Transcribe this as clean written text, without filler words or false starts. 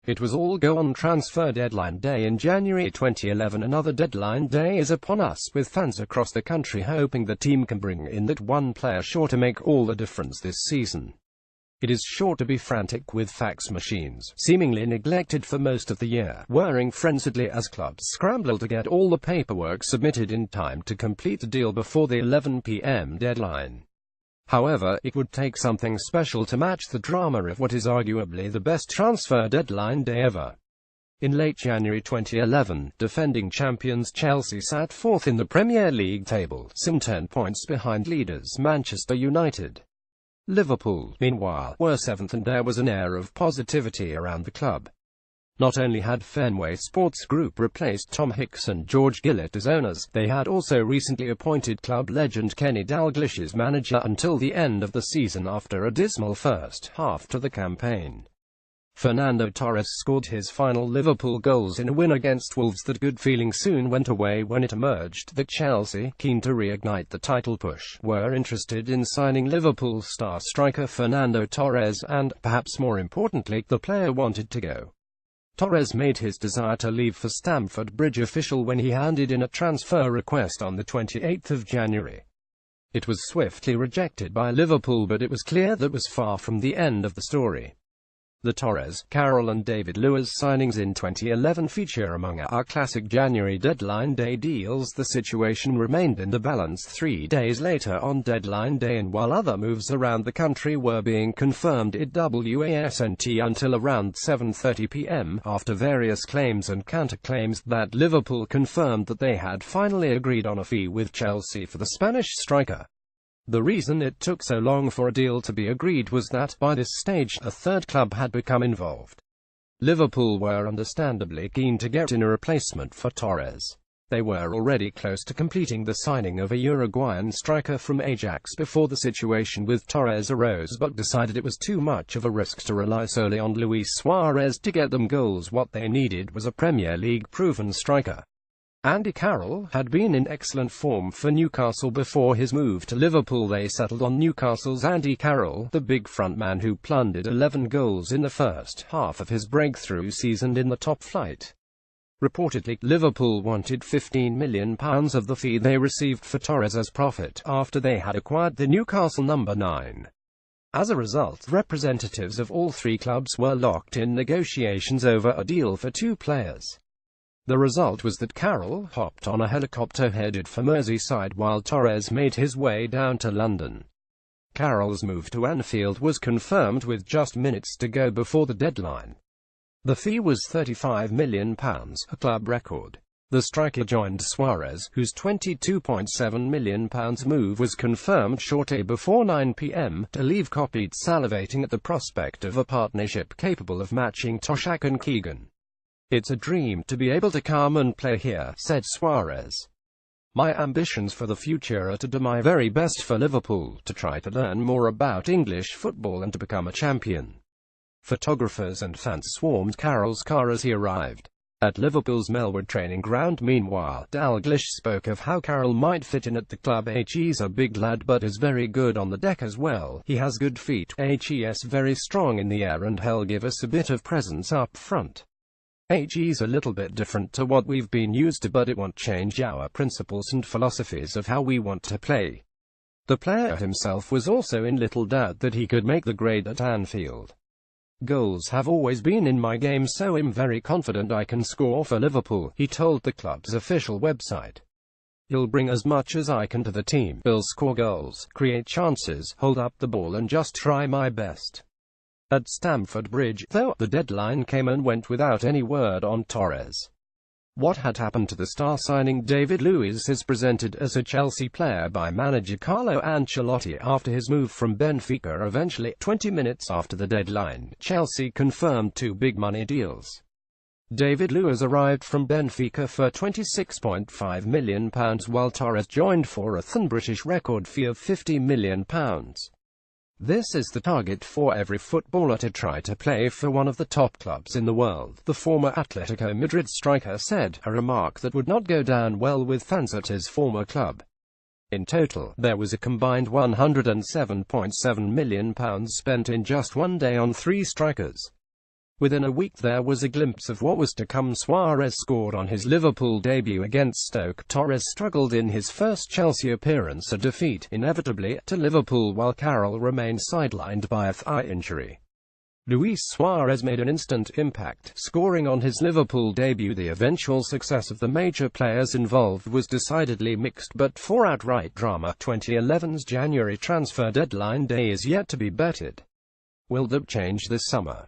It was all go on transfer deadline day in January 2011. Another deadline day is upon us, with fans across the country hoping the team can bring in that one player sure to make all the difference this season. It is sure to be frantic, with fax machines, seemingly neglected for most of the year, whirring frenziedly as clubs scramble to get all the paperwork submitted in time to complete the deal before the 11 p.m. deadline. However, it would take something special to match the drama of what is arguably the best transfer deadline day ever. In late January 2011, defending champions Chelsea sat fourth in the Premier League table, some 10 points behind leaders Manchester United. Liverpool, meanwhile, were seventh, and there was an air of positivity around the club. Not only had Fenway Sports Group replaced Tom Hicks and George Gillett as owners, they had also recently appointed club legend Kenny Dalglish as manager until the end of the season after a dismal first half to the campaign. Fernando Torres scored his final Liverpool goals in a win against Wolves. That good feeling soon went away when it emerged that Chelsea, keen to reignite the title push, were interested in signing Liverpool star striker Fernando Torres, and, perhaps more importantly, the player wanted to go. Torres made his desire to leave for Stamford Bridge official when he handed in a transfer request on the 28th of January. It was swiftly rejected by Liverpool, but it was clear that was far from the end of the story. The Torres, Carroll and David Luiz signings in 2011 feature among our classic January deadline day deals. The situation remained in the balance 3 days later on deadline day, and while other moves around the country were being confirmed, it wasn't until around 7:30 p.m., after various claims and counterclaims, that Liverpool confirmed that they had finally agreed on a fee with Chelsea for the Spanish striker. The reason it took so long for a deal to be agreed was that, by this stage, a third club had become involved. Liverpool were understandably keen to get in a replacement for Torres. They were already close to completing the signing of a Uruguayan striker from Ajax before the situation with Torres arose, but decided it was too much of a risk to rely solely on Luis Suarez to get them goals. What they needed was a Premier League proven striker. Andy Carroll had been in excellent form for Newcastle before his move to Liverpool. They settled on Newcastle's Andy Carroll, the big frontman who plundered 11 goals in the first half of his breakthrough season in the top flight. Reportedly, Liverpool wanted £15 million of the fee they received for Torres as profit, after they had acquired the Newcastle number 9. As a result, representatives of all three clubs were locked in negotiations over a deal for two players. The result was that Carroll hopped on a helicopter headed for Merseyside while Torres made his way down to London. Carroll's move to Anfield was confirmed with just minutes to go before the deadline. The fee was £35 million, a club record. The striker joined Suarez, whose £22.7 million move was confirmed shortly before 9 p.m. To leave copied salivating at the prospect of a partnership capable of matching Toshak and Keegan. "It's a dream to be able to come and play here," said Suarez. "My ambitions for the future are to do my very best for Liverpool, to try to learn more about English football and to become a champion." Photographers and fans swarmed Carroll's car as he arrived at Liverpool's Melwood training ground. Meanwhile, Dalglish spoke of how Carroll might fit in at the club. "He's a big lad but is very good on the deck as well. He has good feet. He's very strong in the air and he'll give us a bit of presence up front. He's a little bit different to what we've been used to, but it won't change our principles and philosophies of how we want to play." The player himself was also in little doubt that he could make the grade at Anfield. "Goals have always been in my game, so I'm very confident I can score for Liverpool," he told the club's official website. "He'll bring as much as I can to the team. He'll score goals, create chances, hold up the ball and just try my best." At Stamford Bridge, though, the deadline came and went without any word on Torres. What had happened to the star signing David Luiz is presented as a Chelsea player by manager Carlo Ancelotti after his move from Benfica. Eventually, 20 minutes after the deadline, Chelsea confirmed two big money deals. David Luiz arrived from Benfica for £26.5 million, while Torres joined for a British record fee of £50 million. "This is the target for every footballer, to try to play for one of the top clubs in the world," the former Atletico Madrid striker said, a remark that would not go down well with fans at his former club. In total, there was a combined £107.7 million spent in just one day on three strikers. Within a week there was a glimpse of what was to come. Suarez scored on his Liverpool debut against Stoke. Torres struggled in his first Chelsea appearance, a defeat, inevitably, to Liverpool, while Carroll remained sidelined by a thigh injury. Luiz Suarez made an instant impact, scoring on his Liverpool debut. The eventual success of the major players involved was decidedly mixed, but for outright drama, 2011's January transfer deadline day is yet to be betted. Will that change this summer?